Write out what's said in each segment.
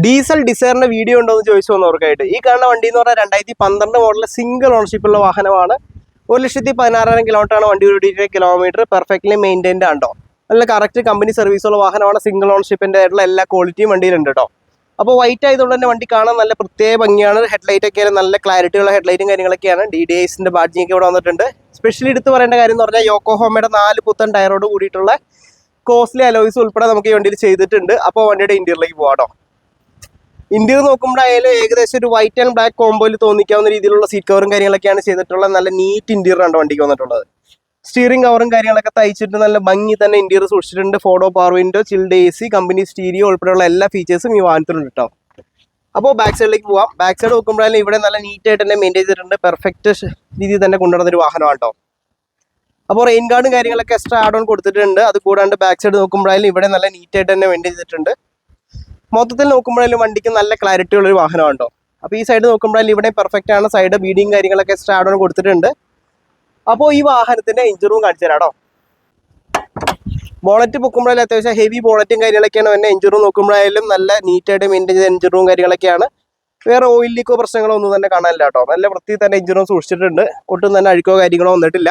Diesel ഡിസൈറിന്റെ video ഉണ്ടോ എന്ന് ചോദിച്ചു വന്നവർക്കായിട്ട് ഈ കാണുന്ന വണ്ടി എന്ന് പറഞ്ഞാൽ 2012 മോഡൽ സിംഗിൾ ഓണർഷിപ്പുള്ള വാഹനമാണ്. 1,16,000 കിലോമീറ്ററാണ് വണ്ടി ഓടിയിട്ടുള്ള കിലോമീറ്റർ. പെർഫെക്റ്റ്ലി മെയിൻറ്റൈൻഡ് ആണോ, നല്ല കറക്റ്റ് കമ്പനി സർവീസുള്ള വാഹനമാണ്. സിംഗിൾ ഓണർഷിപ്പിന്റെ ആയിട്ടുള്ള എല്ലാ ക്വാളിറ്റിയും വണ്ടിയിലുണ്ട് കേട്ടോ. അപ്പോൾ വൈറ്റ് ആയതുകൊണ്ട് തന്നെ വണ്ടി കാണാൻ നല്ല പ്രത്യേക ഭംഗിയാണ്. ഹെഡ്ലൈറ്റ് ഒക്കെ നല്ല ക്ലാരിറ്റിയുള്ള ഹെഡ്ലൈറ്റും കാര്യങ്ങളൊക്കെയാണ്. DDISന്റെ ബാഡ്ജിങ് ഒക്കെ ഇവിടെ വന്നിട്ടുണ്ട്. സ്പെഷ്യലി എടുത്ത് പറയേണ്ട കാര്യം എന്ന് പറഞ്ഞാൽ യോക്കോഹോമയുടെ 4 പുത്തൻ ടയറോട് കൂടിയിട്ടുള്ള കോസ്റ്റ്ലി അലോയ്സ് ഉൾപ്പെടെ നമുക്ക് ഈ വണ്ടിയിൽ ചെയ്തിട്ടുണ്ട്. അപ്പോൾ വണ്ടിയുടെ ഇന്റീരിയറിലേക്ക് പോകാം കേട്ടോ. ഇന്റീരിയർ നോക്കുമ്പോഴായാലും ഏകദേശം ഒരു വൈറ്റ് ആൻഡ് ബ്ലാക്ക് കോമ്പോയിൽ തോന്നിക്കാവുന്ന രീതിയിലുള്ള സീറ്റ് കവറും കാര്യങ്ങളൊക്കെയാണ് ചെയ്തിട്ടുള്ളത്. നല്ല നീറ്റ് ഇന്റീരിയർ ആണ് വണ്ടിക്ക് വന്നിട്ടുള്ളത്. സ്റ്റിയറിംഗ് കവറും കാര്യങ്ങളൊക്കെ തയ്ച്ചിട്ട് നല്ല ഭംഗി തന്നെ ഇന്റീരിയർ സൂക്ഷിച്ചിട്ടുണ്ട്. 4 door power window, chilled AC, company stereo ഉൾപ്പെടെയുള്ള എല്ലാ ഫീച്ചേഴ്സും ഈ വാഹനത്തിലുണ്ട് കേട്ടോ. അപ്പോൾ ബാക്ക് സൈഡിലേക്ക് പോവാം. ബാക്ക് സൈഡ് നോക്കുമ്പോഴായാലും ഇവിടെ നല്ല നീറ്റായിട്ട് തന്നെ മെയിൻറ്റെയിൻ ചെയ്തിട്ടുണ്ട്. പെർഫെക്റ്റ് രീതിയിൽ തന്നെ കൊണ്ടുവരുന്നൊരു വാഹനമാണ് കേട്ടോ. അപ്പോൾ റെയിൻ ഗാർഡും കാര്യങ്ങളൊക്കെ എക്സ്ട്രാ ആഡ് ഓൺ കൊടുത്തിട്ടുണ്ട്. അത് കൂടാണ്ട് ബാക്ക് സൈഡ് നോക്കുമ്പോഴായാലും ഇവിടെ നല്ല നീറ്റായിട്ട് തന്നെ മെയിൻറ്റെയിൻ ചെയ്തിട്ടുണ്ട്. മൊത്തത്തിൽ നോക്കുമ്പോഴായാലും വണ്ടിക്ക് നല്ല ക്ലാരിറ്റി ഉള്ളൊരു വാഹനമാണ് കേട്ടോ. അപ്പോൾ ഈ സൈഡ് നോക്കുമ്പോഴായാലും ഇവിടെ പെർഫെക്റ്റ് ആണ്. സൈഡ് ബീഡിങ് കാര്യങ്ങളൊക്കെ എക്സ്ട്രാ ആഡ് ഓൺ കൊടുത്തിട്ടുണ്ട്. അപ്പോൾ ഈ വാഹനത്തിന്റെ എഞ്ചിൻ റൂം കാണിച്ചു തരാം കേട്ടോ. ബോണറ്റ് പൊക്കുമ്പോഴായാലും അത്യാവശ്യം ഹെവി ബോണറ്റും കാര്യങ്ങളൊക്കെയാണ്. പിന്നെ എഞ്ചിൻ റൂം നോക്കുമ്പോഴായാലും നല്ല നീറ്റായിട്ട് മെയിൻറ്റെയിൻ ചെയ്ത എഞ്ചിൻ റൂം കാര്യങ്ങളൊക്കെയാണ്. വേറെ ഓയിൽ ലീക്കോ പ്രശ്നങ്ങളോ ഒന്നും തന്നെ കാണാനില്ല കേട്ടോ. നല്ല വൃത്തിയിൽ തന്നെ എഞ്ചിൻ റൂം സൂക്ഷിച്ചിട്ടുണ്ട്. ഒട്ടും തന്നെ അഴുക്കോ കാര്യങ്ങളോ വന്നിട്ടില്ല.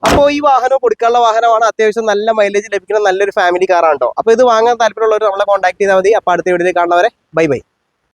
അപ്പോൾ ഈ വാഹനം കൊടുക്കാനുള്ള വാഹനമാണ്. അത്യാവശ്യം നല്ല മൈലേജ് ലഭിക്കുന്ന നല്ലൊരു ഫാമിലി കാറാണ് കേട്ടോ. അപ്പോൾ ഇത് വാങ്ങാൻ താല്പര്യമുള്ളവർ നമ്മളെ കോൺടാക്ട് ചെയ്താൽ മതി. അപ്പോൾ അടുത്ത വീഡിയോയിൽ കാണുന്നവരെ ബൈ ബൈ.